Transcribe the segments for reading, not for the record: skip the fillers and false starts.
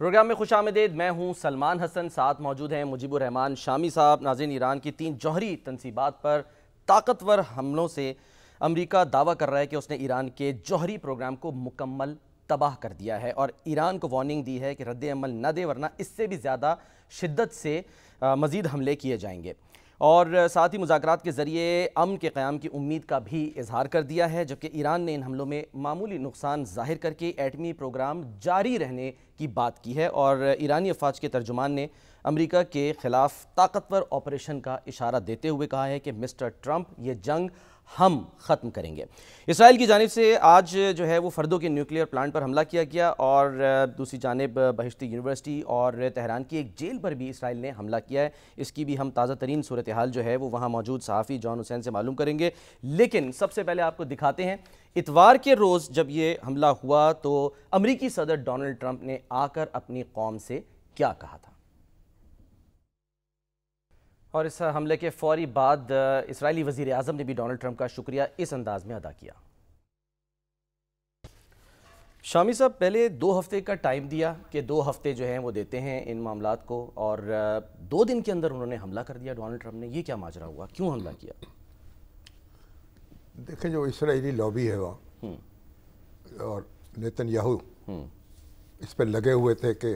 Programme میں خوش آمدید. میں ہوں سلمان حسن. ساتھ موجود ہیں مجیب الرحمان شامی صاحب. ناظرین، ایران کی 3 جوہری تنصیبات پر طاقتور حملوں سے امریکہ دعویٰ کر رہا ہے کہ اس نے ایران کے جوہری پروگرام کو مکمل تباہ کر دیا ہے اور ایران کو وارننگ دی ہے کہ رد عمل نہ دے ورنہ اس سے بھی زیادہ شدت سے مزید حملے کیے جائیں گے. اور ساتھ ہی مذاکرات کے ذریعے امن کے قیام کی امید کا بھی اظہار کر دیا ہے، جبکہ ایران نے ان حملوں میں معمولی نقصان ظاہر کر کے ایٹمی پروگرام جاری رہنے کی بات کی ہے. اور ایرانی افواج کے ترجمان نے امریکہ کے خلاف طاقتور آپریشن کا اشارہ دیتے ہوئے کہا ہے کہ مسٹر ٹرمپ، یہ جنگ ہم ختم کریں گے. اسرائیل کی جانب سے آج جو ہے وہ فردو کے نیوکلیئر پلانٹ پر حملہ کیا گیا اور دوسری جانب بہشتی یونیورسٹی اور تہران کی ایک جیل پر بھی اسرائیل نے حملہ کیا ہے. اس کی بھی ہم تازہ ترین صورتحال جو ہے وہ وہاں موجود صحافی جان حسین سے معلوم کریں گے. لیکن سب سے پہلے آپ کو دکھاتے ہیں اتوار کے روز جب یہ حملہ ہوا تو امریکی صدر ڈونلڈ ٹرمپ نے آ کر اپنی قوم سے کیا کہا تھا. اور اس حملے کے فوری بعد اسرائیلی وزیر اعظم نے بھی ڈونلڈ ٹرمپ کا شکریہ اس انداز میں ادا کیا. شامی صاحب، پہلے 2 ہفتے کا ٹائم دیا کہ 2 ہفتے جو ہیں وہ دیتے ہیں ان معاملات کو، اور 2 دن کے اندر انہوں نے حملہ کر دیا ڈونلڈ ٹرمپ نے. یہ کیا ماجرا ہوا، کیوں حملہ کیا؟ دیکھیں، جو اسرائیلی لابی ہے وہاں اور نیتن یاہو اس پہ لگے ہوئے تھے کہ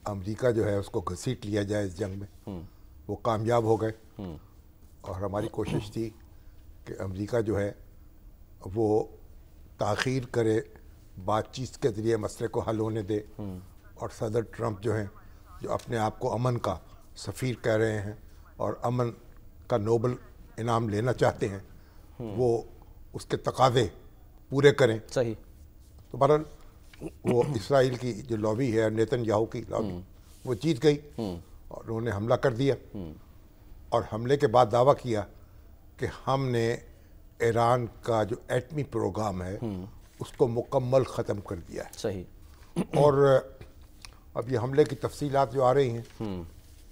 امریکہ جو ہے اس کو گھسیٹ لیا جائے اس جنگ میں. وہ کامیاب ہو گئے اور ہماری کوشش تھی کہ امریکہ جو ہے وہ تاخیر کرے، بات چیت کے ذریعے مسئلے کو حل ہونے دے. اور صدر ٹرمپ جو ہیں، جو اپنے آپ کو امن کا سفیر کہہ رہے ہیں اور امن کا نوبل انعام لینا چاہتے ہیں، وہ اس کے تقاضے پورے کریں. صحیح. تو بہرحال وہ اسرائیل کی جو لابی ہے، نیتن یاہو کی لابی، وہ جیت گئی اور انہوں نے حملہ کر دیا. اور حملے کے بعد دعویٰ کیا کہ ہم نے ایران کا جو ایٹمی پروگرام ہے اس کو مکمل ختم کر دیا ہے. صحیح. اور اب یہ حملے کی تفصیلات جو آ رہی ہیں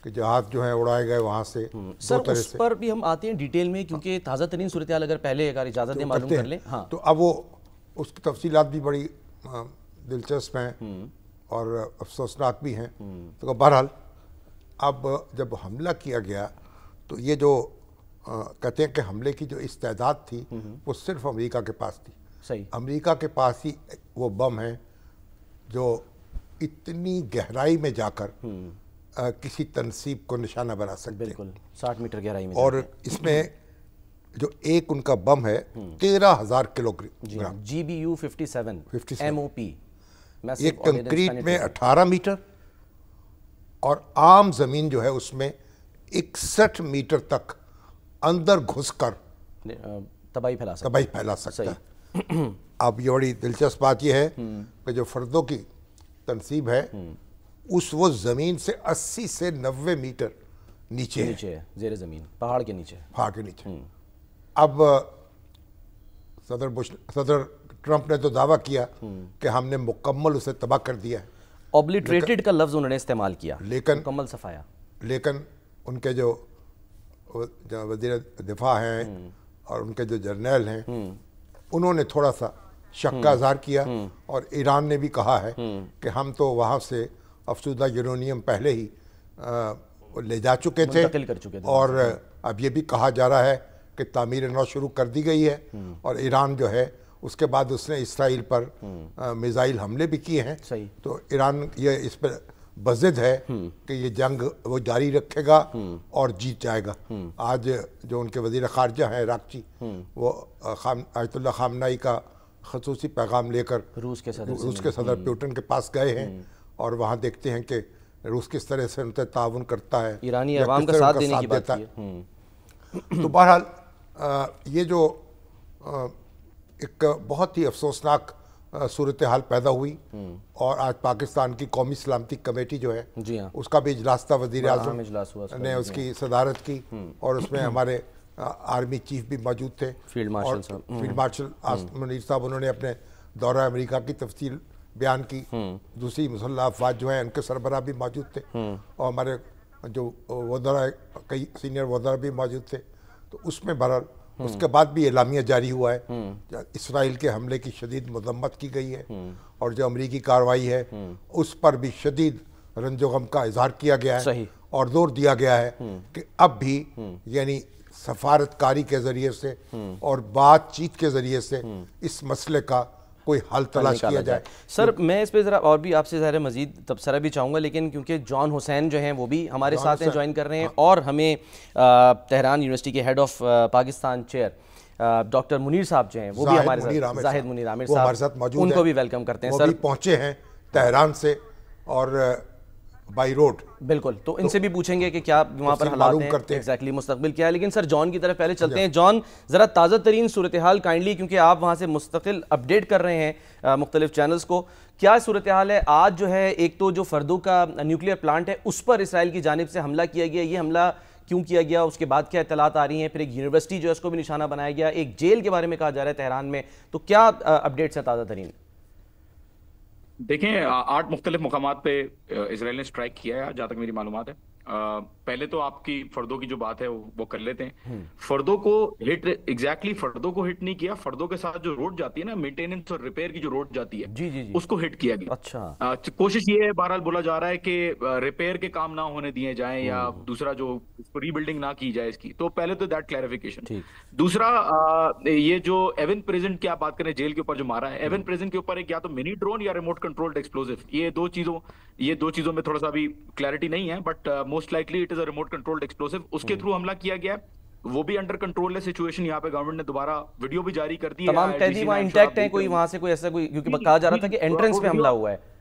کہ جہاز جو ہیں اڑائے گئے وہاں سے. سر، اس پر بھی ہم آتے ہیں ڈیٹیل میں، کیونکہ تازہ ترین صورتحال اگر پہلے اگر اجازت دیں معلوم کر لیں. ہاں، تو اب وہ اس کی تفصیلات بھی بڑی دلچسپ ہیں اور افسوسناک بھی ہیں. تو بہرحال اب جب حملہ کیا گیا تو یہ جو کہتے ہیں کہ حملے کی جو استعداد تھی وہ صرف امریکہ کے پاس تھی. صحیح. امریکہ کے پاس ہی وہ بم ہیں جو اتنی گہرائی میں جا کر کسی تنصیب کو نشانہ بنا سکتے. بالکل 60 میٹر گہرائی میں. اور اس میں جو ایک ان کا بم ہے 13,000 کلو گرام GBU-57 MOP. ایک کنکریٹ میں 18 میٹر اور عام زمین جو ہے اس میں 61 میٹر تک اندر گھس کر تباہی پھیلا سکتا ہے. اب یہ بڑی دلچسپ بات یہ ہے کہ جو فردوں کی تنصیب ہے وہ زمین سے 80 سے 90 میٹر نیچے ہے، زیر زمین، پہاڑ کے نیچے. اب صدر ٹرمپ نے تو دعویٰ کیا کہ ہم نے مکمل اسے تباہ کر دیا ہے. اوبلیٹریٹڈ کا لفظ انہوں نے استعمال کیا، لیکن مکمل صفایا. لیکن ان کے جو وزیر دفاع ہیں اور ان کے جو جرنیل ہیں انہوں نے تھوڑا سا شک کا اظہار کیا اور ایران نے بھی کہا ہے کہ ہم تو وہاں سے افسودہ یورینیم پہلے ہی لے جا چکے تھے اور اب یہ بھی کہا جا رہا ہے کہ تعمیر نو شروع کر دی گئی ہے. اور ایران جو ہے اس کے بعد اس نے اسرائیل پر میزائل حملے بھی کیے ہیں. تو ایران یہ اس پر بضد ہے کہ یہ جنگ وہ جاری رکھے گا اور جیت جائے گا. آج جو ان کے وزیر خارجہ ہیں راکچی، وہ آیت اللہ خامنائی کا خصوصی پیغام لے کر روس کے صدر پیوٹن کے پاس گئے ہیں اور وہاں دیکھتے ہیں کہ روس کس طرح سے ان سے تعاون کرتا ہے، ایرانی عوام کا ساتھ دینے کی بات ہے. تو بہرحال یہ جو ایک بہت ہی افسوسناک صورتحال پیدا ہوئی اور آج پاکستان کی قومی سلامتی کمیٹی جو ہے اس کا بھی اجلاس تھا، وزیر اعظم نے اس کی صدارت کی اور اس میں ہمارے آرمی چیف بھی موجود تھے، فیلڈ مارشل آصف منیر صاحب. انہوں نے اپنے دورہ امریکہ کی تفصیل بیان کی. دوسری مسلح افواج جو ہیں ان کے سربراہ بھی موجود تھے اور ہمارے جو وزراء، کئی سینئر وزراء بھی موجود تھے. تو اس میں بہرحال اس کے بعد بھی اعلامیہ جاری ہوا ہے، اسرائیل کے حملے کی شدید مذمت کی گئی ہے، اور جو امریکی کارروائی ہے اس پر بھی شدید رنج و غم کا اظہار کیا گیا ہے، اور زور دیا گیا ہے کہ اب بھی یعنی سفارتکاری کے ذریعے سے اور بات چیت کے ذریعے سے اس مسئلے کا کوئی حل تلاش کیا جائے۔ سر میں اس پہ ذرا اور بھی آپ سے ظاہر مزید تبصرہ بھی چاہوں گا، لیکن کیونکہ جان حسین جو ہیں وہ بھی ہمارے ساتھ ہیں، جوائن کر رہے ہیں، اور ہمیں تہران یونیورسٹی کے head of Pakistan chair doctor Munir صاحب جو ہیں وہ بھی ہمارے ساتھ، زاہد منیر عامر صاحب، ان کو بھی ویلکم کرتے ہیں۔ وہ بھی پہنچے ہیں تہران سے اور بائی روڈ، بالکل، تو ان سے بھی پوچھیں گے کہ کیا وہاں پر حالات ہیں، ایگزیکٹلی مستقبل کیا ہے۔ لیکن سر جان کی طرف پہلے چلتے ہیں۔ جان، ذرا تازہ ترین صورتحال کائنڈلی، کیونکہ آپ وہاں سے مستقل اپڈیٹ کر رہے ہیں مختلف چینلز کو، کیا صورتحال ہے آج؟ جو ہے ایک تو جو فردو کا نیوکلیئر پلانٹ ہے اس پر اسرائیل کی جانب سے حملہ کیا گیا، یہ حملہ کیوں کیا گیا، اس کے بعد کیا اطلاعات آ رہی ہیں؟ پھر ایک یونیورسٹی جو ہے اس کو بھی نشانہ بنایا گیا، ایک جیل کے بارے میں کہا جا رہا ہے تہران میں، تو کیا اپڈیٹس ہیں تازہ ترین؟ دیکھیں 8 مختلف مقامات پہ اسرائیل نے اسٹرائک کیا ہے جہاں تک میری معلومات ہے۔ پہلے تو آپ کی فردو کی جو بات ہے وہ کر لیتے ہیں۔ فردو کو ہٹ ایگزیکٹلی فردو کو ہٹ نہیں کیا، فردو کے ساتھ جو روڈ جاتی ہے نا، مینٹیننس اور ریپیئر کی جو روڈ جاتی ہے اس کو ہٹ کیا گیا۔ اچھا، کوشش یہ ہے، بہرحال بولا جا رہا ہے کہ ریپیئر کے کام نہ ہونے دیے جائیں یا دوسرا جو ری بلڈنگ نہ کی جائے اس کی، تو پہلے تو دیٹ کلیریفیکیشن۔ دوسرا یہ جو ایون پریزنٹ کی آپ بات کریں، جیل کے اوپر جو مارا ہے، ایون پریزنٹ کے اوپر ایک یا تو منی ڈرون یا ریموٹ کنٹرولڈ ایکسپلوزیو، یہ دو چیزوں میں تھوڑا سا بھی کلیئرٹی نہیں ہے، but most likely it is a remote controlled explosive, اس کے تھرو حملہ کیا گیا ہے۔ وہ بھی انڈر کنٹرول ہے سچویشن، یہاں پہ گورنمنٹ نے دوبارہ ویڈیو بھی جاری کر دی ہے۔ تمام قیدی وہاں انٹیکٹ ہیں؟ کوئی وہاں سے کوئی ایسا کوئی، کیونکہ کہا جا رہا تھا کہ انٹرنس پہ حملہ ہوا ہے۔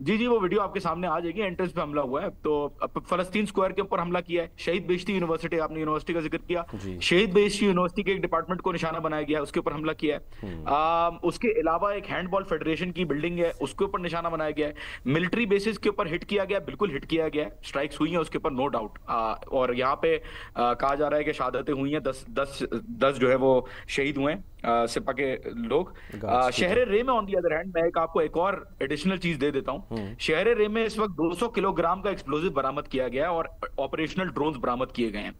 جی وہ ویڈیو آپ کے سامنے آ جائے گی، انٹرنس پہ حملہ ہوا ہے۔ تو فلسطین اسکوائر کے اوپر حملہ کیا ہے، شہید بہشتی یونیورسٹی، آپ نے یونیورسٹی کا ذکر کیا، شہید بہشتی یونیورسٹی کے ایک ڈپارٹمنٹ کو نشانہ بنایا گیا ہے، اس کے اوپر حملہ کیا ہے۔ اس کے علاوہ ایک ہینڈ بال فیڈریشن کی بلڈنگ ہے، اس کے اوپر نشانہ بنایا گیا ہے۔ ملٹری بیسز کے اوپر ہٹ کیا گیا، بالکل ہٹ کیا گیا ہے، اسٹرائکس ہوئی ہیں اس کے اوپر، نو ڈاؤٹ۔ اور یہاں پہ کہا جا رہا ہے کہ شہادتیں ہوئی ہیں، 10 جو ہے وہ شہید ہوئے ہیں سپا کے لوگ۔ شہر رے میں آن دی ادر ہینڈ، میں آپ کو ایک اور ایڈیشنل چیز دے دیتا ہوں۔ شہر رے میں اس وقت 200 کلو گرام کا ایکسپلوزیو برآمد کیا گیا ہے اور آپریشنل ڈرونز برآمد کیے گئے ہیں۔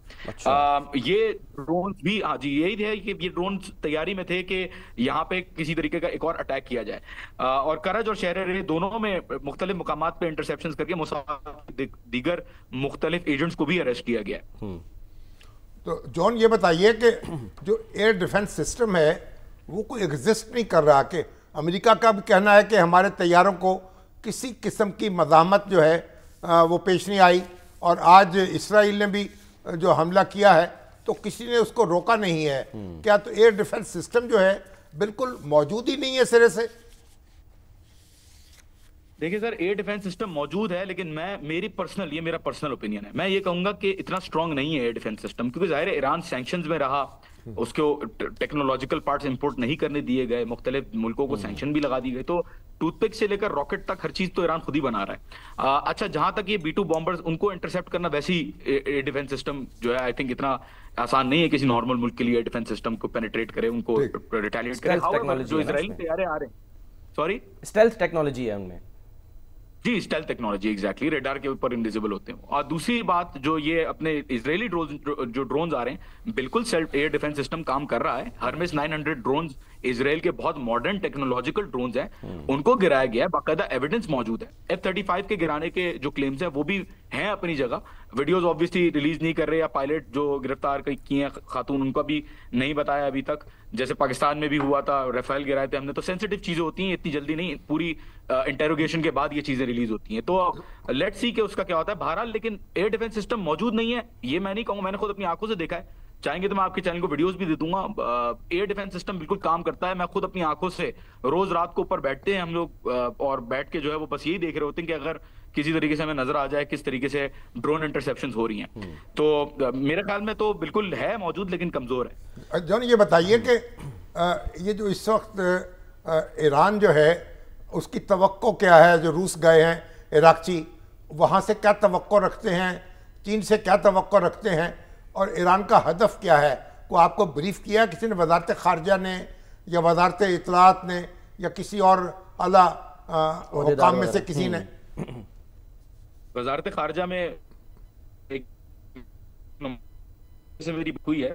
یہ ڈرونز بھی یہی ہے کہ یہ ڈرونز تیاری میں تھے کہ یہاں پہ کسی طریقے کا ایک اور اٹیک کیا جائے، اور کرج اور شہر رے دونوں میں مختلف مقامات پہ انٹرسیپشنز کر کے مساعد دیگر مختلف ایجنٹس کو بھی اریسٹ کیا گیا ہے۔ تو جون یہ بتائیے کہ جو ایئر ڈیفنس سسٹم ہے وہ کوئی ایگزسٹ نہیں کر رہا، کہ امریکہ کا بھی کہنا ہے کہ ہمارے طیاروں کو کسی قسم کی مزاحمت جو ہے وہ پیش نہیں آئی، اور آج اسرائیل نے بھی جو حملہ کیا ہے تو کسی نے اس کو روکا نہیں ہے۔ کیا تو ایئر ڈیفنس سسٹم جو ہے بالکل موجود ہی نہیں ہے سرے سے؟ دیکھیں سر، ایئر ڈیفنس سسٹم موجود ہے، لیکن یہ میرا پرسنل اوپینین ہے، میں یہ کہوں گا کہ اتنا اسٹرانگ نہیں ہے ایئر ڈیفنس سسٹم، کیونکہ ظاہر ہے ایران سینکشنز میں رہا، اس کو ٹیکنالوجیکل پارٹس امپورٹ نہیں کرنے دیے گئے، مختلف ملکوں کو سینکشن بھی لگا دی گئے، تو ٹوتھ پک سے لے کر راکٹ تک ہر چیز تو ایران خود ہی بنا رہا ہے۔ اچھا، جہاں تک یہ B-2 بامبرز، ان کو انٹرسیپٹ کرنا ویسے ہی ایئر ڈیفنس سسٹم جو ہے آئی تھنک اتنا آسان نہیں ہے کسی نارمل ملک کے لیے ایئر ڈیفنس سسٹم کو پینیٹریٹ کرے، ان کو ریٹیلیٹ کرے۔ جو اسرائیلی طیارے آ رہے ہیں، سوری اسٹیلتھ ٹیکنالوجی ہے ان میں، جی اسٹیلتھ ٹیکنالوجی، ایگزیکٹلی ریڈار کے اوپر انویزیبل ہوتے ہیں۔ اور دوسری بات جو یہ اپنے اسرائیلی جو ڈرونز آ رہے ہیں، بالکل سیلف ایئر ڈیفنس سسٹم کام کر رہا ہے۔ ہرمس 900 ڈرونز اسرائیل کے بہت ماڈرن ٹیکنالوجیکل ڈرونز ہیں، ان کو گرایا گیا ہے، باقاعدہ ایویڈنس موجود ہے۔ F-35 کے گرانے کے جو کلیمز ہیں وہ بھی ہیں اپنی جگہ، ویڈیوز آبویسلی ریلیز نہیں کر رہے، یا پائلٹ جو گرفتار کی ہیں خاتون، ان کا بھی نہیں بتایا ابھی تک، جیسے پاکستان میں بھی ہوا تھا، ریفائل گرائے تھے ہم نے، تو سینسیٹیو چیزیں ہوتی ہیں، اتنی جلدی نہیں، پوری انٹیروگیشن کے بعد یہ چیزیں ریلیز ہوتی ہیں، تو لیٹ سی کہ اس کا کیا ہوتا ہے۔ بہرحال لیکن ایئر ڈیفنس سسٹم موجود نہیں ہے، یہ میں نہیں کہوں، میں نے خود اپنی آنکھوں سے دیکھا ہے، چاہیں گے تو میں آپ کے چینل کو ویڈیوز بھی دے دوں گا۔ ایئر ڈیفنس سسٹم بالکل کام کرتا ہے، میں خود اپنی آنکھوں سے روز رات کو اوپر بیٹھتے ہیں ہم لوگ، اور بیٹھ کے جو ہے وہ بس یہی دیکھ رہے ہوتے ہیں کہ اگر کسی طریقے سے ہمیں نظر آ جائے کس طریقے سے ڈرون انٹرسیپشنز ہو رہی ہیں، تو میرے خیال میں تو بالکل ہے موجود، لیکن کمزور ہے۔ جون یہ بتائیے کہ یہ جو اس وقت ایران جو ہے اس کی توقع کیا ہے؟ جو روس گئے ہیں عراقچی، وہاں سے کیا توقع رکھتے ہیں؟ چین سے کیا توقع رکھتے ہیں؟ اور ایران کا ہدف کیا ہے؟ کو آپ کو بریف کیا کسی نے، وزارت خارجہ نے یا وزارت اطلاعات نے یا کسی اور اعلیٰ حکام میں سے کسی نے؟ وزارت خارجہ میں ایک ہوئی ہے،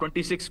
26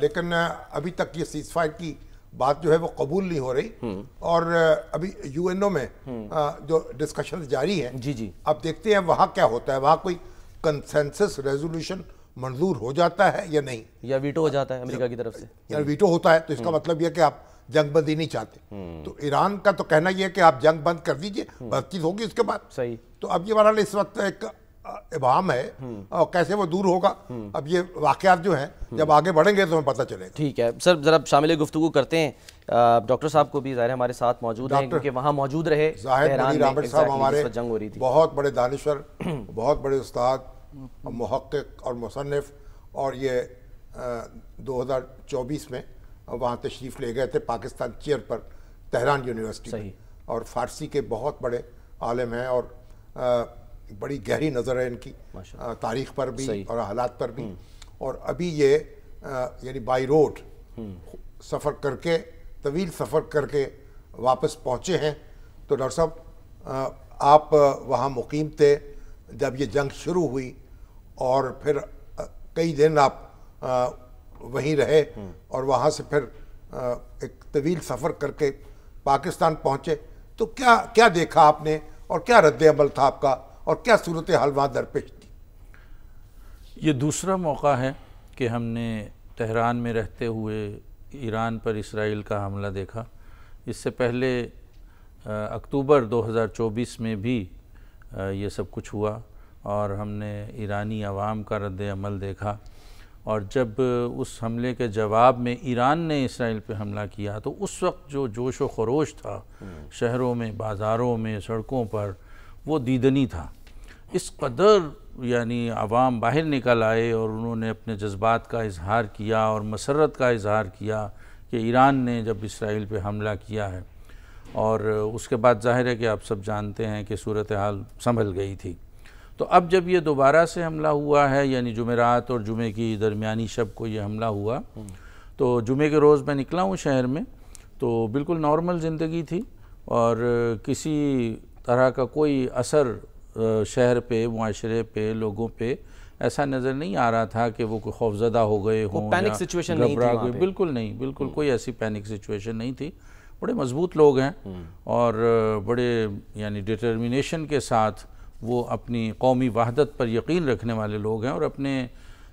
لیکن ابھی تک یہ سیز فائر کی بات جو ہے وہ قبول نہیں ہو رہی، اور ابھی یو این او میں جو ڈسکشن جاری ہیں، جی اب دیکھتے ہیں وہاں کیا ہوتا ہے، وہاں کوئی کنسنسس ریزولوشن منظور ہو جاتا ہے یا نہیں، یا ویٹو ہو جاتا ہے امریکہ کی طرف سے. یا ویٹو ہوتا ہے. تو اس کا مطلب یہ کہ آپ جنگ بندی نہیں چاہتے. تو ایران کا تو کہنا یہ ہے کہ آپ جنگ بند کر دیجئے، بات چیت ہوگی اس کے بعد. صحیح. تو اب یہ بہرحال اس وقت ایک ابہام ہے، اور کیسے وہ دور ہوگا اب یہ واقعات جو ہیں جب آگے بڑھیں گے تو ہمیں پتہ چلے گا. ٹھیک ہے سر، ذرا شامل گفتگو کرتے ہیں. ڈاکٹر صاحب کو بھی ظاہر ہمارے ساتھ موجود ہیں کیونکہ وہاں موجود رہے. زاہد منیر عامر صاحب ہمارے جنگ ہو رہی تھی، بہت بڑے دانشور، بہت بڑے استاد، محقق اور مصنف، اور یہ 2024 میں وہاں تشریف لے گئے تھے پاکستان چیئر پر تہران یونیورسٹی میں، اور فارسی کے بہت بڑے عالم ہیں، اور بڑی گہری نظر ہے ان کی تاریخ پر بھی اور حالات پر بھی. اور ابھی یہ یعنی بائی روڈ سفر کر کے، طویل سفر کر کے واپس پہنچے ہیں. تو ڈاکٹر صاحب آپ وہاں مقیم تھے جب یہ جنگ شروع ہوئی، اور پھر کئی دن آپ وہیں رہے، اور وہاں سے پھر ایک طویل سفر کر کے پاکستان پہنچے. تو کیا دیکھا آپ نے، اور کیا رد عمل تھا آپ کا، اور کیا صورتحال وہاں درپیش تھی؟ یہ دوسرا موقع ہے کہ ہم نے تہران میں رہتے ہوئے ایران پر اسرائیل کا حملہ دیکھا. اس سے پہلے اکتوبر 2024 میں بھی یہ سب کچھ ہوا، اور ہم نے ایرانی عوام کا رد عمل دیکھا. اور جب اس حملے کے جواب میں ایران نے اسرائیل پہ حملہ کیا تو اس وقت جو جوش و خروش تھا شہروں میں، بازاروں میں، سڑکوں پر، وہ دیدنی تھا. اس قدر یعنی عوام باہر نکل آئے اور انہوں نے اپنے جذبات کا اظہار کیا اور مسرت کا اظہار کیا کہ ایران نے جب اسرائیل پہ حملہ کیا ہے. اور اس کے بعد ظاہر ہے کہ آپ سب جانتے ہیں کہ صورتحال سنبھل گئی تھی. تو اب جب یہ دوبارہ سے حملہ ہوا ہے، یعنی جمعرات اور جمعے کی درمیانی شب کو یہ حملہ ہوا، تو جمعے کے روز میں نکلا ہوں شہر میں، تو بالکل نارمل زندگی تھی، اور کسی طرح کا کوئی اثر شہر پہ، معاشرے پہ، لوگوں پہ ایسا نظر نہیں آ رہا تھا کہ وہ کوئی خوفزدہ ہو گئے ہوں، پینک سچویشن نہیں تھی وہاں پہ. بالکل نہیں، بالکل کوئی ایسی پینک سچویشن نہیں تھی. بڑے مضبوط لوگ ہیں، اور بڑے یعنی ڈٹرمنیشن کے ساتھ وہ اپنی قومی وحدت پر یقین رکھنے والے لوگ ہیں، اور اپنے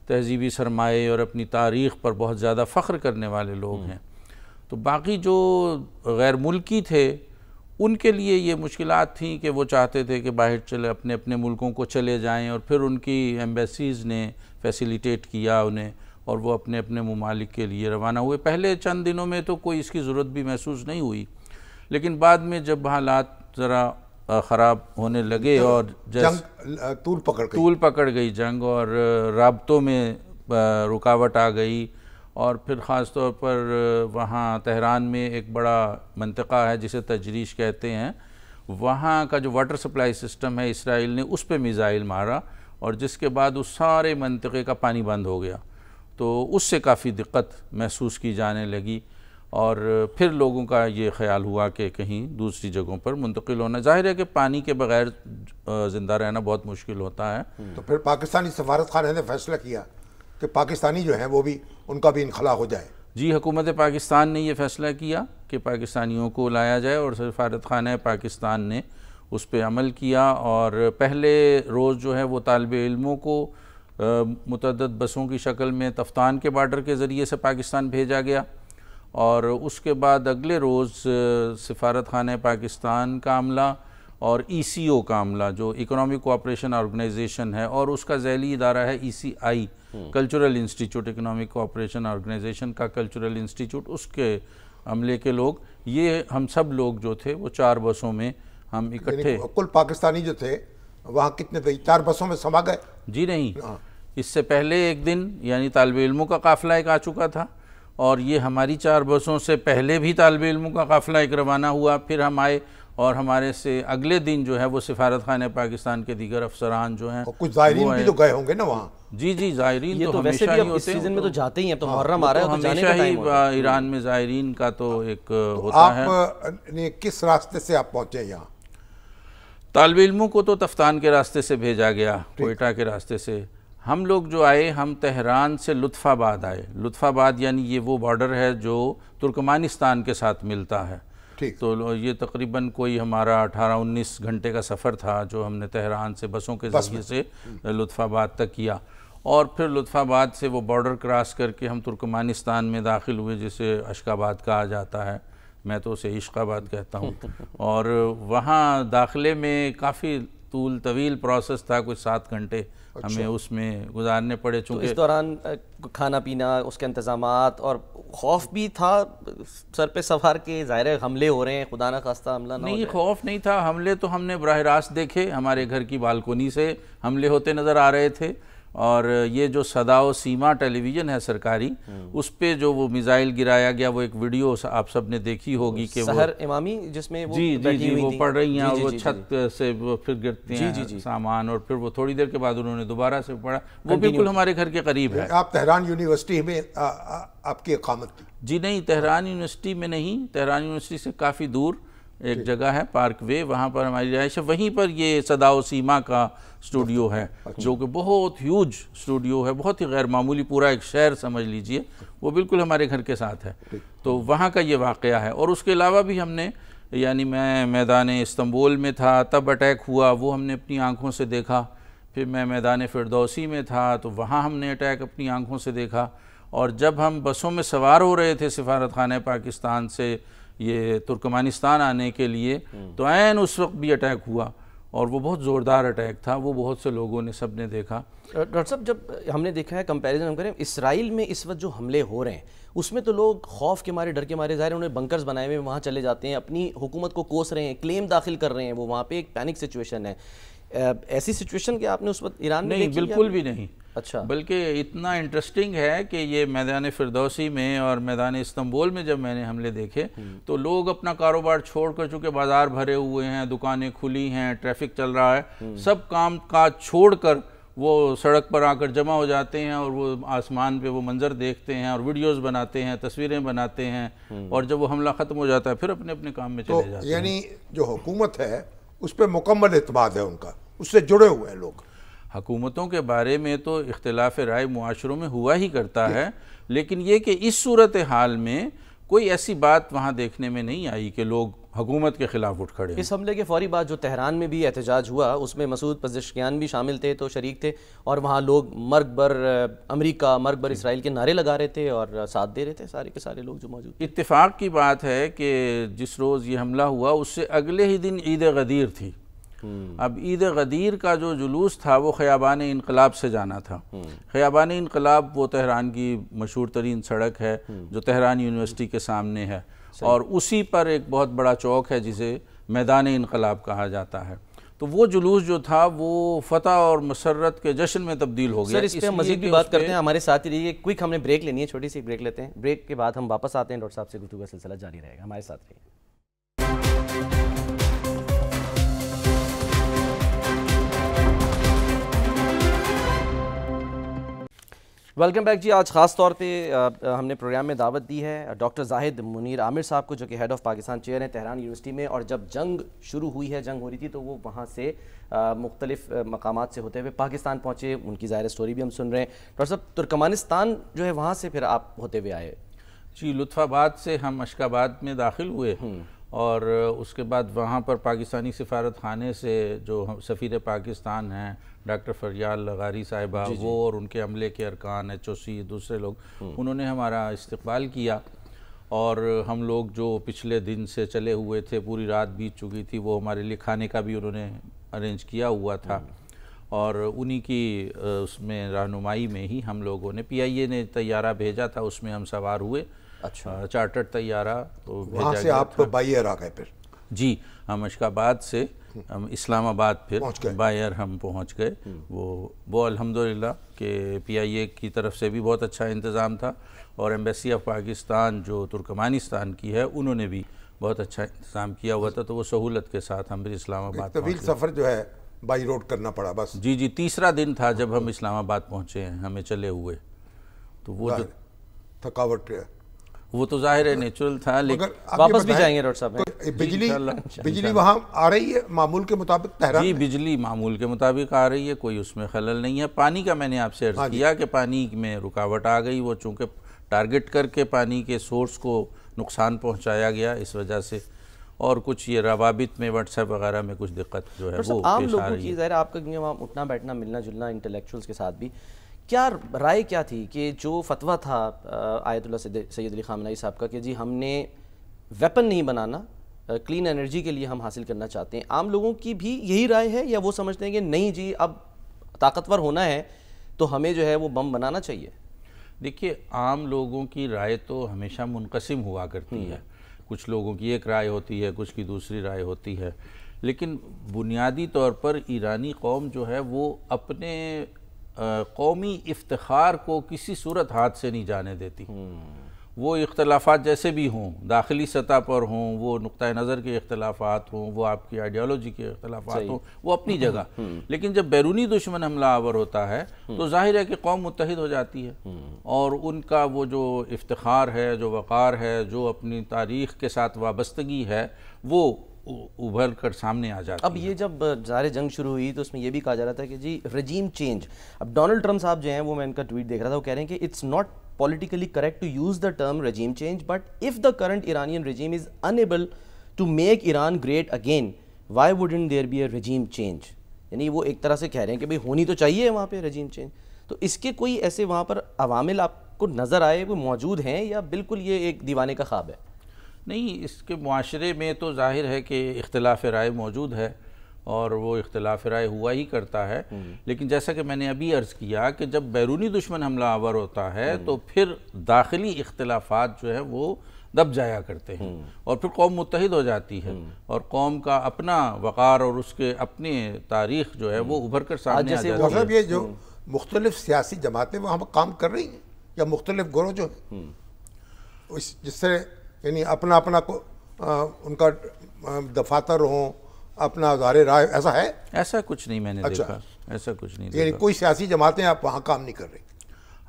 تہذیبی سرمایے اور اپنی تاریخ پر بہت زیادہ فخر کرنے والے لوگ ہیں. تو باقی جو غیر ملکی تھے ان کے لیے یہ مشکلات تھیں کہ وہ چاہتے تھے کہ باہر چلے، اپنے اپنے ملکوں کو چلے جائیں، اور پھر ان کی ایمبیسیز نے فیسیلیٹیٹ کیا انہیں، اور وہ اپنے اپنے ممالک کے لیے روانہ ہوئے. پہلے چند دنوں میں تو کوئی اس کی ضرورت بھی محسوس نہیں ہوئی، لیکن بعد میں جب حالات ذرا خراب ہونے لگے اور جنگ طول پکڑ گئی جنگ، اور رابطوں میں رکاوٹ آ گئی. اور پھر خاص طور پر وہاں تہران میں ایک بڑا منطقہ ہے جسے تجریش کہتے ہیں، وہاں کا جو واٹر سپلائی سسٹم ہے اسرائیل نے اس پہ میزائل مارا، اور جس کے بعد اس سارے منطقے کا پانی بند ہو گیا. تو اس سے کافی دقت محسوس کی جانے لگی، اور پھر لوگوں کا یہ خیال ہوا کہ کہیں دوسری جگہوں پر منتقل ہونا. ظاہر ہے کہ پانی کے بغیر زندہ رہنا بہت مشکل ہوتا ہے. تو پھر پاکستانی سفارت خانے نے فیصلہ کیا کہ پاکستانی جو ہیں وہ بھی، ان کا بھی انخلا ہو جائے. جی، حکومت پاکستان نے یہ فیصلہ کیا کہ پاکستانیوں کو لایا جائے، اور سفارت خانہ پاکستان نے اس پہ عمل کیا. اور پہلے روز جو ہے وہ طالب علموں کو متعدد بسوں کی شکل میں تفتان کے بارڈر کے ذریعے سے پاکستان بھیجا گیا، اور اس کے بعد اگلے روز سفارت خانہ پاکستان کا عملہ اور ECO کا عملہ، جو اکنامک کوآپریشن آرگنائزیشن ہے، اور اس کا ذیلی ادارہ ہے ECI، cultural institute, economic cooperation organisation کا کلچرل انسٹیٹیوٹ، اس کے عملے کے لوگ، یہ ہم سب لوگ جو تھے وہ 4 بسوں میں ہم اکٹھے. کل پاکستانی جو تھے وہاں کتنے تھے؟ 4 بسوں میں سما گئے؟ جی نہیں، اس سے پہلے ایک دن یعنی طالب علموں کا قافلہ ایک آ چکا تھا، اور یہ ہماری 4 بسوں سے پہلے بھی طالب علموں کا قافلہ ایک روانہ ہوا، پھر ہم آئے، اور ہمارے سے اگلے دن جو ہے وہ سفارت خانہ پاکستان کے دیگر افسران جو ہیں، کچھ زائرین بھی تو گئے ہوں گے نا وہاں. جی زائرین یہ تو ویسے بھی اب اس سیزن میں تو جاتے ہی ہیں، تو محرم آ رہا ہے تو جانے کا ٹائم ہوتا ہے. ایران میں زائرین کا تو ایک ہوتا ہے. آپ نے کس راستے سے آپ پہنچے یہاں؟ طالب علموں کو تو تفتان کے راستے سے بھیجا گیا، کوئٹہ کے راستے سے. ہم لوگ جو آئے ہم تہران سے لطف آباد آئے. لطف آباد یعنی یہ وہ بارڈر ہے جو ترکمانستان کے ساتھ ملتا ہے. تو یہ تقریباً کوئی ہمارا 18-19 گھنٹے کا سفر تھا جو ہم نے تہران سے بسوں کے ذریعے سے لطف آباد تک کیا, اور پھر لطف آباد سے وہ بارڈر کراس کر کے ہم ترکمانستان میں داخل ہوئے جسے اشک آباد کہا جاتا ہے, میں تو اسے عشق آباد کہتا ہوں. اور وہاں داخلے میں کافی طویل پروسیس تھا, کچھ 7 گھنٹے ہمیں اس میں گزارنے پڑے. چونکہ اس دوران کھانا پینا, اس کے انتظامات, اور خوف بھی تھا سر پہ سوار کے ظاہر ہے حملے ہو رہے ہیں, خدا نہ خواستہ حملہ نہ ہو نہیں, خوف نہیں تھا. حملے تو ہم نے براہ راست دیکھے, ہمارے گھر کی بالکونی سے حملے ہوتے نظر آ رہے تھے. اور یہ جو صدا و سیما ٹیلی ویژن ہے سرکاری, اس پہ جو وہ میزائل گرایا گیا, وہ ایک ویڈیو آپ سب نے دیکھی ہوگی کہ سحر امامی جس میں وہ جی وہ پڑھ رہی ہیں, اور وہ چھت سے پھر گرتے ہیں سامان, اور پھر وہ تھوڑی دیر کے بعد انہوں نے دوبارہ سے پڑھا. وہ بالکل ہمارے گھر کے قریب ہے. آپ تہران یونیورسٹی میں آپ کی اقامت تھی؟ جی نہیں, تہران یونیورسٹی میں نہیں, تہران یونیورسٹی سے کافی دور ایک جگہ ہے پارک وے, وہاں پر ہماری رہائش ہے. وہیں پر یہ صدا و سیما کا اسٹوڈیو ہے, جو کہ بہت ہیوج اسٹوڈیو ہے, بہت ہی غیر معمولی, پورا ایک شہر سمجھ لیجئے, وہ بالکل ہمارے گھر کے ساتھ ہے. تو وہاں کا یہ واقعہ ہے. اور اس کے علاوہ بھی ہم نے, یعنی میں میدان استنبول میں تھا تب اٹیک ہوا, وہ ہم نے اپنی آنکھوں سے دیکھا. پھر میں میدان فردوسی میں تھا تو وہاں ہم نے اٹیک اپنی آنکھوں سے دیکھا. اور جب ہم بسوں میں سوار ہو رہے تھے سفارت خانہ پاکستان سے یہ ترکمانستان آنے کے لیے, تو عین اس وقت بھی اٹیک ہوا, اور وہ بہت زوردار اٹیک تھا, وہ بہت سے لوگوں نے سب نے دیکھا. ڈاکٹر صاحب, جب ہم نے دیکھا ہے کمپیریزن ہم کریں, اسرائیل میں اس وقت جو حملے ہو رہے ہیں اس میں تو لوگ خوف کے مارے, ڈر کے مارے, ظاہر انہوں نے بنکرز بنائے ہوئے, وہاں چلے جاتے ہیں, اپنی حکومت کو کوس رہے ہیں, کلیم داخل کر رہے ہیں, وہ وہاں پہ ایک پینک سچویشن ہے. ایسی سچویشن کہ آپ نے اس وقت ایران میں نہیں, بالکل بھی نہیں. اچھا, بلکہ اتنا انٹرسٹنگ ہے کہ یہ میدان فردوسی میں اور میدان استنبول میں جب میں نے حملے دیکھے تو لوگ اپنا کاروبار چھوڑ کر, چونکہ بازار بھرے ہوئے ہیں, دکانیں کھلی ہیں, ٹریفک چل رہا ہے, سب کام کاج چھوڑ کر وہ سڑک پر آ کر جمع ہو جاتے ہیں, اور وہ آسمان پہ وہ منظر دیکھتے ہیں, اور ویڈیوز بناتے ہیں, تصویریں بناتے ہیں, اور جب وہ حملہ ختم ہو جاتا ہے پھر اپنے اپنے کام میں چلے جاتے ہیں. یعنی جو حکومت ہے اس پہ مکمل اعتماد ہے ان کا, اس سے جڑے ہوئے ہیں لوگ. حکومتوں کے بارے میں تو اختلاف رائے معاشروں میں ہوا ہی کرتا ہے, لیکن یہ کہ اس صورتحال میں کوئی ایسی بات وہاں دیکھنے میں نہیں آئی کہ لوگ حکومت کے خلاف اٹھ کھڑے. اس حملے کے فوری بعد جو تہران میں بھی احتجاج ہوا, اس میں مسعود پزشکیان بھی شامل تھے, تو شریک تھے, اور وہاں لوگ مرگ بر امریکہ, مرگ بر اسرائیل کے نعرے لگا رہے تھے اور ساتھ دے رہے تھے سارے کے سارے لوگ جو موجود تھے. اتفاق کی بات ہے کہ جس روز یہ حملہ ہوا اس سے اگلے ہی دن عید غدیر تھی. اب عید غدیر کا جو جلوس تھا وہ خیابان انقلاب سے جانا تھا. خیابان انقلاب وہ تہران کی مشہور ترین سڑک ہے جو تہران یونیورسٹی کے سامنے ہے, اور اسی پر ایک بہت بڑا چوک ہے جسے میدان انقلاب کہا جاتا ہے. تو وہ جلوس جو تھا وہ فتح اور مسرت کے جشن میں تبدیل ہو گیا. سر اس پہ ہم مزید بھی بات کرتے ہیں, ہمارے ساتھ ہی رہیے. کوئک ہم نے بریک لینی ہے, چھوٹی سی بریک لیتے ہیں, بریک کے بعد ہم واپس آتے ہیں, ڈاکٹر صاحب سے گفتگو کا سلسلہ جاری رہے گا, ہمارے ساتھ رہیے. ویلکم بیک جی. آج خاص طور پہ ہم نے پروگرام میں دعوت دی ہے ڈاکٹر زاہد منیر عامر صاحب کو, جو کہ ہیڈ آف پاکستان چیئر ہیں تہران یونیورسٹی میں, اور جب جنگ شروع ہوئی ہے, جنگ ہو رہی تھی, تو وہ وہاں سے مختلف مقامات سے ہوتے ہوئے پاکستان پہنچے. ان کی ظاہر سٹوری بھی ہم سن رہے ہیں. ڈاکٹر صاحب, ترکمانستان جو ہے وہاں سے پھر آپ ہوتے ہوئے آئے. جی, لطف آباد سے ہم اشک آباد میں داخل ہوئے, اور اس کے بعد وہاں پر پاکستانی سفارت خانے سے جو سفیر پاکستان ہیں ڈاکٹر فریال لغاری صاحبہ, وہ اور ان کے عملے کے ارکان, HOC, دوسرے لوگ, انہوں نے ہمارا استقبال کیا. اور ہم لوگ جو پچھلے دن سے چلے ہوئے تھے, پوری رات بیت چکی تھی, وہ ہمارے لیے کھانے کا بھی انہوں نے ارینج کیا ہوا تھا, اور انہی کی اس میں رہنمائی میں ہی ہم لوگوں نے, PIA نے طیارہ بھیجا تھا, اس میں ہم سوار ہوئے. اچھا, چارٹرڈ طیارہ. تو وہاں سے آپ تو بائی ایئر آ گئے پھر؟ جی, ہم اشک آباد سے ہم اسلام آباد پھر بائی ایئر ہم پہنچ گئے. وہ الحمدللہ کہ PIA کی طرف سے بھی بہت اچھا انتظام تھا, اور ایمبیسی آف پاکستان جو ترکمانستان کی ہے انہوں نے بھی بہت اچھا انتظام کیا ہوا تھا, تو وہ سہولت کے ساتھ ہم بھی اسلام آباد. طویل سفر جو ہے بائی روڈ کرنا پڑا بس. جی, تیسرا دن تھا جب ہم اسلام آباد پہنچے ہیں, ہمیں چلے ہوئے. تو وہ جو تھکاوٹ وہ تو ظاہر ہے نیچرل تھا, لیکن واپس بھی جائیں گے ڈاکٹر صاحب. بجلی وہاں آ رہی ہے معمول کے مطابق تہران؟ جی بجلی معمول کے مطابق آ رہی ہے، کوئی اس میں خلل نہیں ہے۔ پانی کا میں نے آپ سے عرض کیا کہ پانی میں رکاوٹ آ گئی، وہ چونکہ ٹارگٹ کر کے پانی کے سورس کو نقصان پہنچایا گیا اس وجہ سے، اور کچھ یہ روابط میں واٹس ایپ وغیرہ میں کچھ دقت جو ہے وہ عام پیش آ لوگوں رہی کی ہے۔ ظاہر آپ کا وہاں اٹھنا بیٹھنا ملنا جلنا انٹلیکچوئلس کے ساتھ بھی، کیا رائے کیا تھی کہ جو فتویٰ تھا آیت اللہ سید علی خامنہئی صاحب کا کہ جی ہم نے ویپن نہیں بنانا، کلین انرجی کے لیے ہم حاصل کرنا چاہتے ہیں، عام لوگوں کی بھی یہی رائے ہے یا وہ سمجھتے ہیں کہ نہیں جی اب طاقتور ہونا ہے تو ہمیں جو ہے وہ بم بنانا چاہیے؟ دیکھیے عام لوگوں کی رائے تو ہمیشہ منقسم ہوا کرتی ہے، کچھ لوگوں کی ایک رائے ہوتی ہے، کچھ کی دوسری رائے ہوتی ہے، لیکن بنیادی طور پر ایرانی قوم جو ہے وہ اپنے قومی افتخار کو کسی صورت ہاتھ سے نہیں جانے دیتی۔ وہ اختلافات جیسے بھی ہوں، داخلی سطح پر ہوں، وہ نقطہ نظر کے اختلافات ہوں، وہ آپ کی آئیڈیالوجی کے اختلافات ہوں، وہ اپنی جگہ، لیکن جب بیرونی دشمن حملہ آور ہوتا ہے تو ظاہر ہے کہ قوم متحد ہو جاتی ہے، اور ان کا وہ جو افتخار ہے، جو وقار ہے، جو اپنی تاریخ کے ساتھ وابستگی ہے، وہ ابھر کر سامنے آ جاتی ہے۔ اب یہ جب ظاہر جنگ شروع ہوئی تو اس میں یہ بھی کہا جا رہا تھا کہ جی رجیم چینج، اب ڈونلڈ ٹرمپ صاحب جو ہیں وہ میں ان کا ٹویٹ دیکھ رہا تھا، وہ کہہ رہے ہیں کہ it's not politically correct to use the term regime change, but if the current Iranian regime is unable to make Iran great again, why wouldn't there be a regime change؟ یعنی وہ ایک طرح سے کہہ رہے ہیں کہ بھئی ہونی تو چاہیے وہاں پہ regime change، تو اس کے کوئی ایسے وہاں پر عوامل آپ کو نظر آئے، کوئی موجود ہیں، یا بالکل یہ ایک دیوانے کا خواب ہے؟ نہیں، اس کے معاشرے میں تو ظاہر ہے کہ اختلاف رائے موجود ہے، اور وہ اختلاف رائے ہوا ہی کرتا ہے، لیکن جیسا کہ میں نے ابھی عرض کیا کہ جب بیرونی دشمن حملہ آور ہوتا ہے تو پھر داخلی اختلافات جو ہے وہ دب جایا کرتے ہیں، اور پھر قوم متحد ہو جاتی ہے، اور قوم کا اپنا وقار اور اس کے اپنے تاریخ جو ہے وہ ابھر کر سامنے آ جاتی ہے۔ یہ جو مختلف سیاسی جماعتیں وہاں پر کام کر رہی ہیں یا مختلف گروہ جو ہیں جس سے یعنی اپنا اپنا ان کا دفاتر ہوں، اپنا ظاہر رائے، ایسا ہے؟ ایسا کچھ نہیں میں نے دیکھا، ایسا کچھ نہیں یعنی دیکھا، کوئی سیاسی جماعتیں آپ وہاں کام نہیں کر رہی؟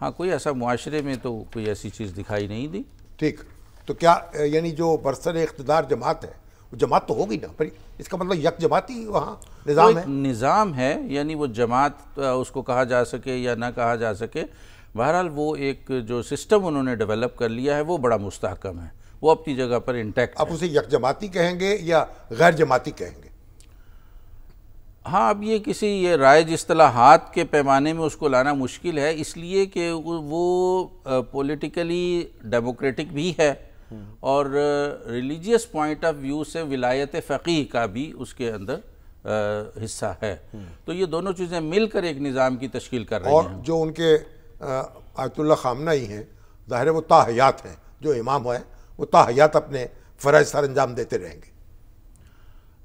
ہاں کوئی ایسا معاشرے میں تو کوئی ایسی چیز دکھائی نہیں دی۔ ٹھیک، تو کیا یعنی جو برسر اقتدار جماعت ہے وہ جماعت تو ہوگی نا، پر اس کا مطلب یک جماعتی وہاں نظام ہے؟ نظام ہے، یعنی وہ جماعت اس کو کہا جا سکے یا نہ کہا جا سکے، بہرحال وہ ایک جو سسٹم انہوں نے ڈیولپ کر لیا ہے وہ بڑا مستحکم ہے، وہ اپنی جگہ پر انٹیکٹ ہے۔ اب اسے یک جماعتی کہیں گے یا غیر جماعتی کہیں گے؟ ہاں اب یہ کسی یہ رائج اصطلاحات کے پیمانے میں اس کو لانا مشکل ہے، اس لیے کہ وہ پولیٹیکلی ڈیموکریٹک بھی ہے، اور ریلیجیس پوائنٹ آف ویو سے ولایت فقیہ کا بھی اس کے اندر حصہ ہے، تو یہ دونوں چیزیں مل کر ایک نظام کی تشکیل کر رہی ہیں۔ اور جو ان کے آیت اللہ خامنہئی ہیں ظاہر ہے وہ تا حیات ہیں، جو امام ہیں وہ تا حیات اپنے فرائض سر انجام دیتے رہیں گے۔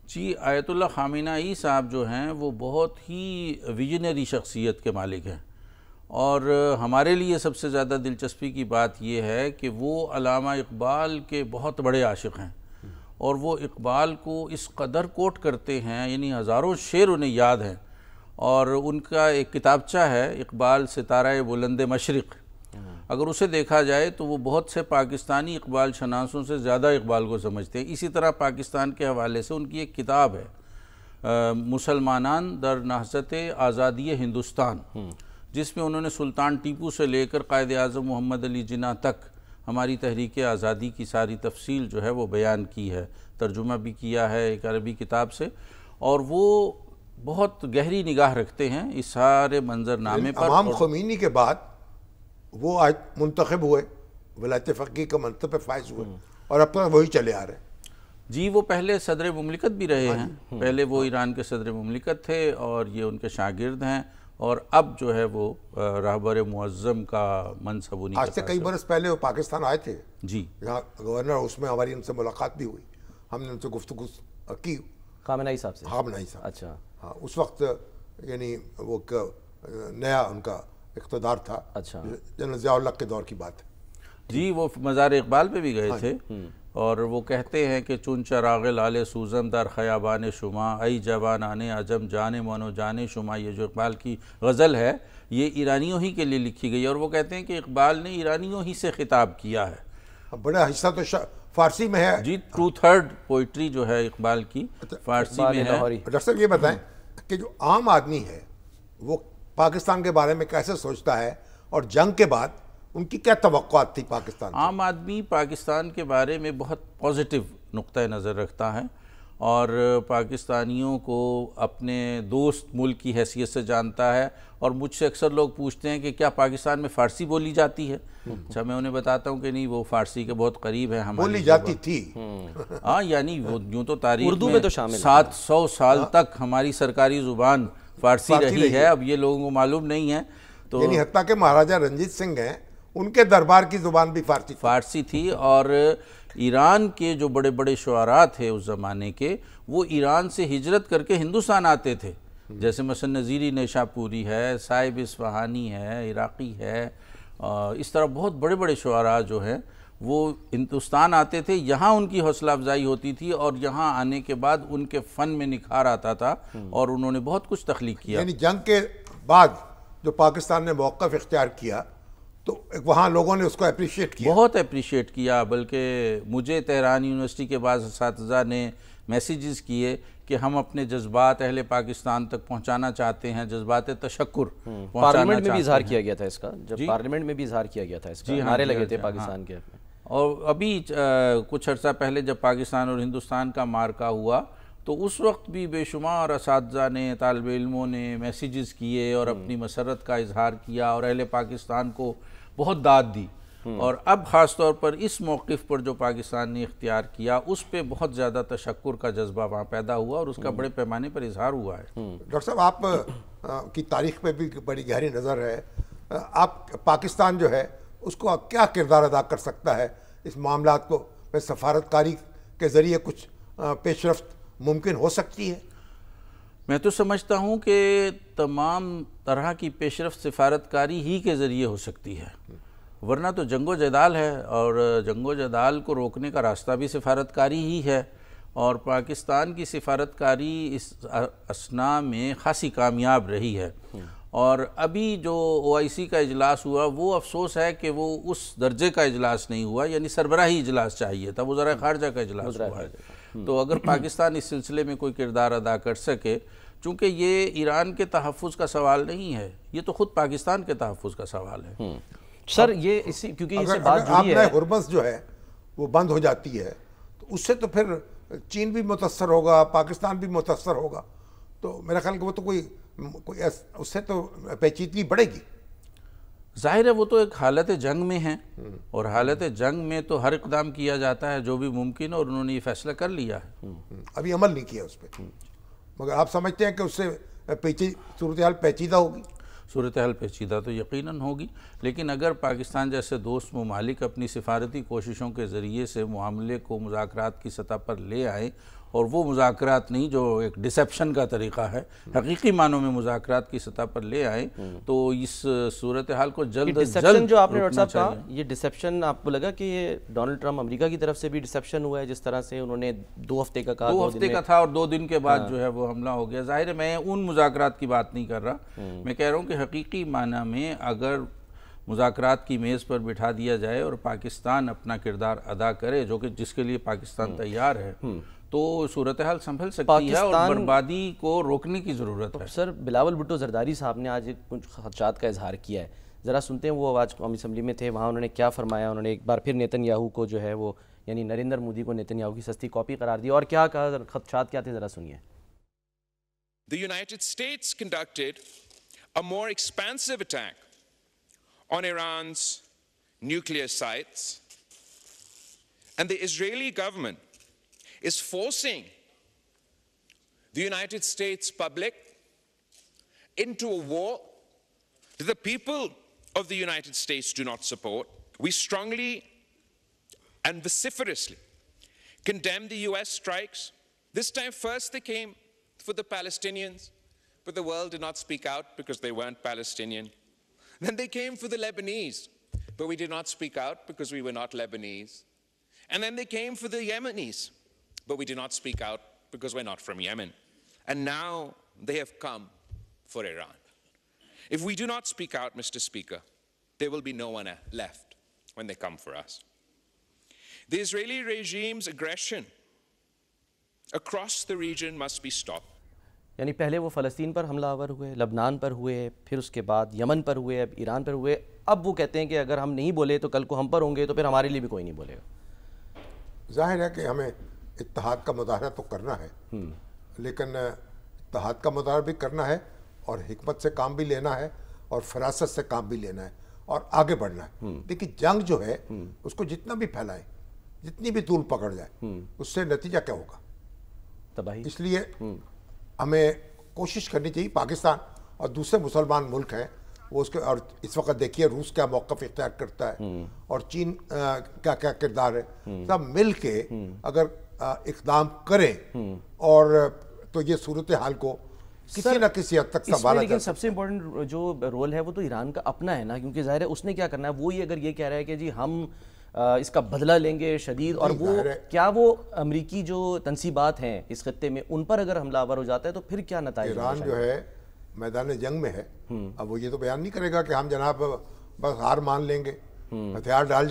جی آیت اللہ خامنہئی صاحب جو ہیں وہ بہت ہی ویژنری شخصیت کے مالک ہیں، اور ہمارے لیے سب سے زیادہ دلچسپی کی بات یہ ہے کہ وہ علامہ اقبال کے بہت بڑے عاشق ہیں، اور وہ اقبال کو اس قدر کوٹ کرتے ہیں، یعنی ہزاروں شعر انہیں یاد ہیں، اور ان کا ایک کتابچہ ہے اقبال ستارہ بلند مشرق، اگر اسے دیکھا جائے تو وہ بہت سے پاکستانی اقبال شناسوں سے زیادہ اقبال کو سمجھتے ہیں۔ اسی طرح پاکستان کے حوالے سے ان کی ایک کتاب ہے مسلمانان در نہضت آزادی ہندوستان، جس میں انہوں نے سلطان ٹیپو سے لے کر قائد اعظم محمد علی جناح تک ہماری تحریک آزادی کی ساری تفصیل جو ہے وہ بیان کی ہے، ترجمہ بھی کیا ہے ایک عربی کتاب سے، اور وہ بہت گہری نگاہ رکھتے ہیں اس سارے منظرنامے پر۔ امام خمینی کے بعد وہ آج منتخب ہوئے، ولایت فقیہ کا منصب پہ فائز ہوئے، اور اب تک وہی چلے آ رہے ہیں۔ جی وہ پہلے صدر مملکت بھی رہے ہیں، پہلے وہ ایران کے صدر مملکت تھے، اور یہ ان کے شاگرد ہیں، اور اب جو ہے وہ رہبر معظم کا منصب انہی کے آج سے کئی برس پہلے وہ پاکستان آئے تھے، جی یہاں گورنر، اس میں ہماری ان سے ملاقات بھی ہوئی، ہم نے ان سے گفتگو کی، خامنہئی صاحب سے؟ خامنہئی صاحب۔ اچھا، ہاں اس وقت یعنی وہ نیا ان کا اقتدار تھا، اچھا، جنرل ضیاء الحق کے دور کی بات ہے۔ جی وہ مزار اقبال پہ بھی گئے تھے، اور وہ کہتے ہیں کہ چون چراغ لال سوزم در خیابان شما، ای جوانان عجم جان منو جان شما، یہ جو اقبال کی غزل ہے یہ ایرانیوں ہی کے لیے لکھی گئی، اور وہ کہتے ہیں کہ اقبال نے ایرانیوں ہی سے خطاب کیا ہے۔ بڑا حصہ تو فارسی میں ہے جی 2/3 پوئٹری جو ہے اقبال کی فارسی میں ہے. ڈاکٹر صاحب یہ بتائیں کہ جو عام آدمی ہے وہ پاکستان کے بارے میں کیسے سوچتا ہے اور جنگ کے بعد ان کی کیا توقعات تھی پاکستان سے؟ عام آدمی پاکستان کے بارے میں بہت پازیٹیو نقطہ نظر رکھتا ہے اور پاکستانیوں کو اپنے دوست ملک کی حیثیت سے جانتا ہے. اور مجھ سے اکثر لوگ پوچھتے ہیں کہ کیا پاکستان میں فارسی بولی جاتی ہے؟ اچھا میں انہیں بتاتا ہوں کہ نہیں، وہ فارسی کے بہت قریب ہے ہماری. بولی جاتی تھی ہاں، یعنی وہ یوں تو تاریخ اردو میں تو شامل 700 سال تک ہماری سرکاری زبان فارسی رہی ہے. اب یہ لوگوں کو معلوم نہیں ہے. تو یعنی حتیٰ کہ مہاراجہ رنجیت سنگھ ہیں، ان کے دربار کی زبان بھی فارسی تھی. اور ایران کے جو بڑے بڑے شعراء تھے اس زمانے کے، وہ ایران سے ہجرت کر کے ہندوستان آتے تھے. جیسے مثلا نظیری نیشاپوری ہے، صاحب اصفہانی ہے، عراقی ہے، اس طرح بہت بڑے بڑے شعراء جو ہیں وہ ہندوستان آتے تھے. یہاں ان کی حوصلہ افزائی ہوتی تھی اور یہاں آنے کے بعد ان کے فن میں نکھار آتا تھا اور انہوں نے بہت کچھ تخلیق کیا. یعنی جنگ کے بعد جو پاکستان نے موقف اختیار کیا تو وہاں لوگوں نے اس کو اپریشیٹ کیا، بہت اپریشیٹ کیا. بلکہ مجھے تہران یونیورسٹی کے بعض اساتذہ نے میسیجز کیے کہ ہم اپنے جذبات اہل پاکستان تک پہنچانا چاہتے ہیں، جذبات تشکر پارلیمنٹ میں بھی اظہار کیا گیا تھا اس کا، جب پارلیمنٹ میں بھی اظہار کیا گیا تھا اس کا، نعرے لگے تھے پاکستان کے. اور ابھی کچھ عرصہ پہلے جب پاکستان اور ہندوستان کا معرکہ ہوا تو اس وقت بھی بے شمار اساتذہ نے، طالب علموں نے میسیجز کیے اور اپنی مسرت کا اظہار کیا اور اہل پاکستان کو بہت داد دی. اور اب خاص طور پر اس موقف پر جو پاکستان نے اختیار کیا اس پہ بہت زیادہ تشکر کا جذبہ وہاں پیدا ہوا اور اس کا بڑے پیمانے پر اظہار ہوا ہے. ڈاکٹر صاحب آپ کی تاریخ پہ بھی بڑی گہری نظر ہے. آپ پاکستان جو ہے اس کو کیا کردار ادا کر سکتا ہے اس معاملات کو میں سفارتکاری کے ذریعے کچھ پیش رفت ممکن ہو سکتی ہے؟ میں تو سمجھتا ہوں کہ تمام طرح کی پیش رفت سفارتکاری ہی کے ذریعے ہو سکتی ہے، ورنہ تو جنگ و جدال ہے اور جنگ و جدال کو روکنے کا راستہ بھی سفارتکاری ہی ہے. اور پاکستان کی سفارتکاری اس اثناء میں خاصی کامیاب رہی ہے. اور ابھی جو OIC کا اجلاس ہوا وہ افسوس ہے کہ وہ اس درجے کا اجلاس نہیں ہوا، یعنی سربراہی اجلاس چاہیے تھا، وزراء خارجہ کا اجلاس ہوا ہے. تو اگر پاکستان اس سلسلے میں کوئی کردار ادا کر سکے، چونکہ یہ ایران کے تحفظ کا سوال نہیں ہے، یہ تو خود پاکستان کے تحفظ کا سوال ہے. سر یہ اسی کیونکہ اس سے بات اگر جڑی ہے، ہرمز جو ہے وہ بند ہو جاتی ہے تو اس سے تو پھر چین بھی متاثر ہوگا، پاکستان بھی متاثر ہوگا. تو میرا خیال کہ وہ تو کوئی اس سے تو پیچیدگی بڑھے گی. ظاہر ہے وہ تو ایک حالت جنگ میں ہیں اور حالت جنگ میں تو ہر اقدام کیا جاتا ہے جو بھی ممکن ہے، اور انہوں نے یہ فیصلہ کر لیا ہے. ابھی عمل نہیں کیا اس پہ، مگر آپ سمجھتے ہیں کہ اس سے صورتحال پیچیدہ ہوگی؟ صورتحال پیچیدہ تو یقیناً ہوگی، لیکن اگر پاکستان جیسے دوست ممالک اپنی سفارتی کوششوں کے ذریعے سے معاملے کو مذاکرات کی سطح پر لے آئیں، اور وہ مذاکرات نہیں جو ایک ڈسیپشن کا طریقہ ہے، حقیقی معنوں میں مذاکرات کی سطح پر لے آئیں، تو اس صورتحال کو جلد از جلد جو آپ نے ڈاکٹر صاحب کہا، یہ ڈسیپشن آپ کو لگا کہ یہ ڈونلڈ ٹرمپ امریکہ کی طرف سے بھی ڈسیپشن ہوا ہے؟ جس طرح سے انہوں نے 2 ہفتے کا کہا، 2 ہفتے کا تھا اور 2 دن کے بعد جو ہے وہ حملہ ہو گیا. ظاہر ہے میں ان مذاکرات کی بات نہیں کر رہا، میں کہہ رہا ہوں کہ حقیقی معنی میں اگر مذاکرات کی میز پر بٹھا دیا جائے اور پاکستان اپنا کردار ادا کرے، جو کہ جس کے لیے پاکستان تیار ہے، تو صورتحال سنبھل سکتی ہے اور بربادی کو روکنے کی ضرورت ہے. سر بلاول بھٹو زرداری صاحب نے آج کچھ خدشات کا اظہار کیا ہے، ذرا سنتے ہیں. وہ آج قومی اسمبلی میں تھے، وہاں انہوں نے کیا فرمایا. انہوں نے ایک بار پھر نیتن یاہو کو جو ہے وہ یعنی نریندر مودی کو نیتن یاہو کی سستی کاپی قرار دیا، اور کیا کہا، خدشات کیا تھے، ذرا سنیے. The United States conducted a more expansive attack on Iran's nuclear sites, and the Israeli government is forcing the United States public into a war that the people of the United States do not support. We strongly and vociferously condemn the US strikes. This time first they came for the Palestinians, but the world did not speak out because they weren't Palestinian. Then they came for the Lebanese, but we did not speak out because we were not Lebanese. And then they came for the Yemenis, but we did not speak out because we're not from Yemen. And now they have come for Iran. If we do not speak out, Mr. Speaker, there will be no one left when they come for us. The Israeli regime's aggression across the region must be stopped. یعنی پہلے وہ فلسطین پر حملہ آور ہوئے، لبنان پر ہوئے، پھر اس کے بعد یمن پر ہوئے، اب ایران پر ہوئے، اب وہ کہتے ہیں کہ اگر ہم نہیں بولے تو کل کو ہم پر ہوں گے تو پھر ہمارے لیے بھی کوئی نہیں بولے گا. ظاہر ہے کہ ہمیں اتحاد کا مظاہرہ تو کرنا ہے، لیکن اتحاد کا مظاہرہ بھی کرنا ہے اور حکمت سے کام بھی لینا ہے اور فراست سے کام بھی لینا ہے اور آگے بڑھنا ہے. دیکھیے جنگ جو ہے اس کو جتنا بھی پھیلائے، جتنی بھی طول پکڑ جائے، اس سے نتیجہ کیا ہوگا؟ تباہی. اس لیے ہمیں کوشش کرنی چاہیے. پاکستان اور دوسرے مسلمان ملک ہیں وہ اس کے، اور اس وقت دیکھیے روس کیا موقف اختیار کرتا ہے اور چین کیا کیا کردار ہے، سب مل کے اگر اقدام کریں اور تو یہ صورتحال کو کسی نہ کسی حد تک سنبھالا. لیکن سب سے امپورٹنٹ جو رول ہے وہ تو ایران کا اپنا ہے نا، کیونکہ ظاہر ہے اس نے کیا کرنا ہے. وہی اگر یہ کہہ رہا ہے کہ جی ہم اس کا بدلہ لیں گے شدید، اور وہ کیا وہ امریکی جو تنصیبات ہیں اس خطے میں ان پر اگر حملہ آور ہو جاتا ہے تو پھر کیا نتائج؟ ایران جو ہے میدان جنگ میں ہے. اب وہ یہ تو بیان نہیں کرے گا کہ ہم جناب بس ہار مان لیں گے، ہتھیار ڈال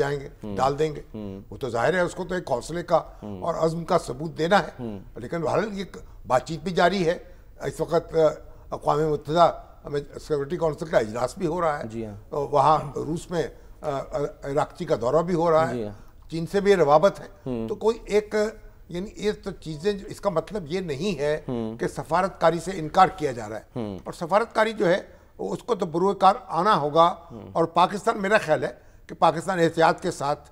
دیں گے. وہ تو ظاہر ہے اس کو تو ایک حوصلے کا اور عزم کا ثبوت دینا ہے. لیکن بہرحال یہ بات چیت بھی جاری ہے. اس وقت اقوام متحدہ سیکورٹی کونسل کا اجلاس بھی ہو رہا ہے، وہاں روس میں عراقچی کا دورہ بھی ہو رہا ہے، چین سے بھی روابط ہے. تو کوئی ایک یعنی یہ تو چیزیں، اس کا مطلب یہ نہیں ہے کہ سفارتکاری سے انکار کیا جا رہا ہے. اور سفارتکاری جو ہے اس کو تو بروئے کار آنا ہوگا. اور پاکستان، میرا خیال ہے کہ پاکستان احتیاط کے ساتھ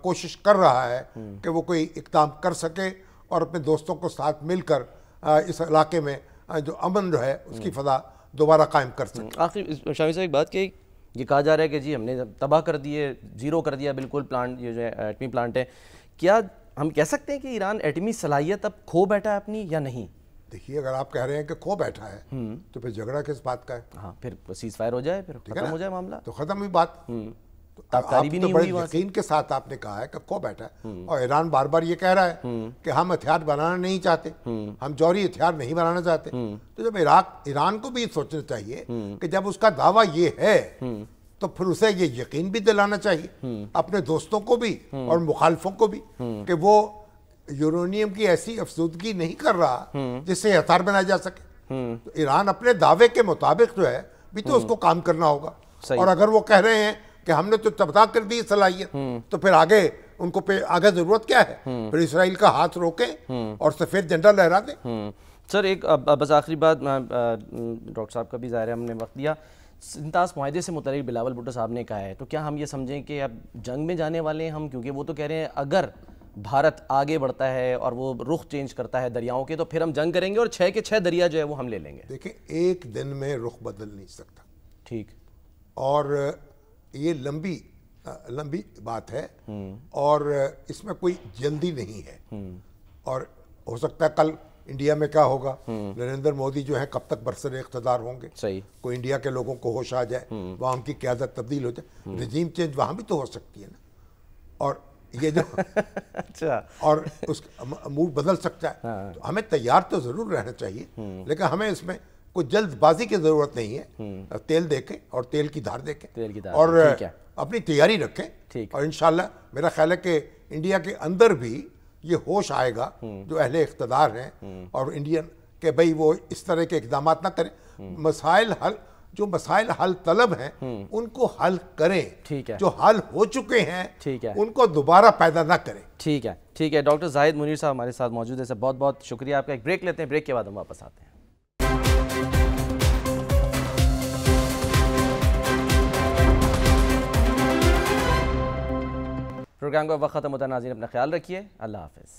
کوشش کر رہا ہے کہ وہ کوئی اقدام کر سکے اور اپنے دوستوں کو ساتھ مل کر اس علاقے میں جو امن جو ہے اس کی فضا دوبارہ قائم کر سکے. آخر شامی صاحب ایک بات کہ یہ کہا جا رہا ہے کہ جی ہم نے تباہ کر دیے، زیرو کر دیا بالکل پلانٹ، یہ جو ہے ایٹمی پلانٹ ہے. کیا ہم کہہ سکتے ہیں کہ ایران ایٹمی صلاحیت اب کھو بیٹھا ہے اپنی یا نہیں؟ دیکھیے اگر آپ کہہ رہے ہیں کہ کھو بیٹھا ہے تو پھر جھگڑا کس بات کا ہے؟ ہاں پھر سیز فائر ہو جائے، پھر ختم ہو جائے معاملہ، تو ختم ہوئی بات. آپ تو بڑے یقین کے ساتھ آپ نے کہا ہے کہ کھو بیٹھا ہے، اور ایران بار بار یہ کہہ رہا ہے کہ ہم ہتھیار بنانا نہیں چاہتے، ہم جوہری ہتھیار نہیں بنانا چاہتے. تو جب ایران کو بھی سوچنا چاہیے کہ جب اس کا دعویٰ یہ ہے تو پھر اسے یہ یقین بھی دلانا چاہیے اپنے دوستوں کو بھی اور مخالفوں کو بھی کہ وہ یورینیم کی ایسی افزودگی نہیں کر رہا جس سے ہتھیار بنایا جا سکے. تو ایران اپنے دعوے کے مطابق جو ہے بھی تو اس کو کام کرنا ہوگا. اور اگر وہ کہہ رہے ہیں کہ ہم نے تو تباہ کر دی صلاحیت، تو پھر آگے ان کو آگے ضرورت کیا ہے؟ پھر اسرائیل کا ہاتھ روکیں اور سفید جھنڈا لہرا دیں. سر ایک بس آخری بات، ڈاکٹر صاحب کا بھی ظاہر ہے ہم نے وقت دیا. سنتاس معاہدے سے متعلق بلاول بھٹو صاحب نے کہا ہے، تو کیا ہم یہ سمجھیں کہ اب جنگ میں جانے والے ہیں ہم؟ کیونکہ وہ تو کہہ رہے ہیں اگر بھارت آگے بڑھتا ہے اور وہ رخ چینج کرتا ہے دریاؤں کے تو پھر ہم جنگ کریں گے اور 6 کے 6 دریا جو ہے وہ ہم لے لیں گے. دیکھیں ایک دن میں رخ بدل نہیں سکتا. ٹھیک. اور یہ لمبی بات ہے اور اس میں کوئی جلدی نہیں ہے. اور ہو سکتا ہے کل انڈیا میں کیا ہوگا، نریندر مودی جو ہے کب تک برسر اقتدار ہوں گے، صحیح، کوئی انڈیا کے لوگوں کو ہوش آ جائے، وہاں ان کی قیادت تبدیل ہو جائے، رجیم چینج وہاں بھی تو ہو سکتی ہے نا. اور یہ جو اچھا اور اس موڈ بدل سکتا ہے. تو ہمیں تیار تو ضرور رہنا چاہیے، لیکن ہمیں اس میں کوئی جلد بازی کی ضرورت نہیں ہے. تیل دیکھیں اور تیل کی دھار دیکھیں اور اپنی تیاری رکھیں. اور انشاءاللہ میرا خیال ہے کہ انڈیا کے اندر بھی یہ ہوش آئے گا جو اہل اقتدار ہیں اور انڈین، کہ بھئی وہ اس طرح کے اقدامات نہ کریں. جو مسائل حل طلب ہیں ان کو حل کریں، جو حل ہو چکے ہیں ان کو دوبارہ پیدا نہ کریں. ٹھیک ہے، ٹھیک ہے. ڈاکٹر زاہد منیر صاحب ہمارے ساتھ موجود ہیں. سر بہت بہت شکریہ آپ کا. ایک بریک لیتے ہیں، بریک کے بعد ہم واپس آتے ہیں. پروگرام کا وقت ختم ہوتا ہے. ناظرین اپنا خیال رکھیے. اللہ حافظ.